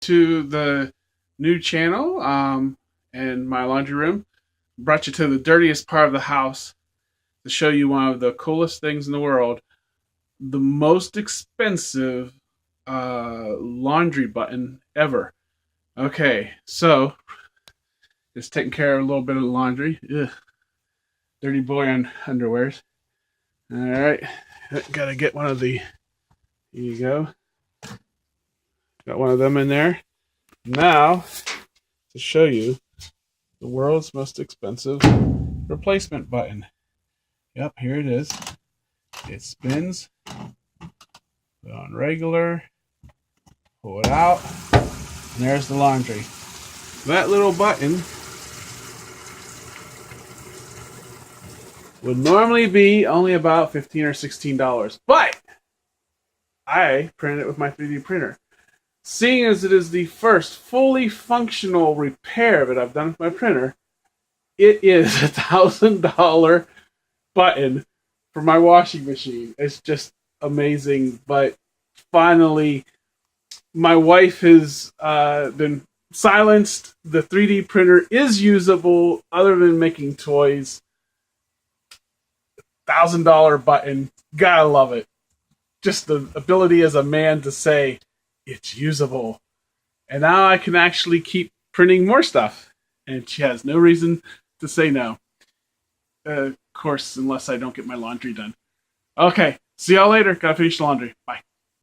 to the new channel and my laundry room. Brought you to the dirtiest part of the house to show you one of the coolest things in the world. The most expensive laundry button ever. Okay, so just taking care of a little bit of the laundry. Ugh. Dirty boy on underwears. All right, gotta get one of the. Here you go. Got one of them in there. Now, to show you the world's most expensive replacement button. Yep, here it is. It spins. Put on regular. Pull it out. And there's the laundry. That little button would normally be only about $15 or $16. But I printed it with my 3D printer. Seeing as it is the first fully functional repair that I've done with my printer, it is $1,000 button for my washing machine. It's just amazing. But finally, my wife has been silenced. The 3D printer is usable other than making toys. $1,000 button. Gotta love it. Just the ability as a man to say, it's usable. And now I can actually keep printing more stuff. And she has no reason to say no. Of course, unless I don't get my laundry done. Okay, see y'all later. Gotta finish the laundry. Bye.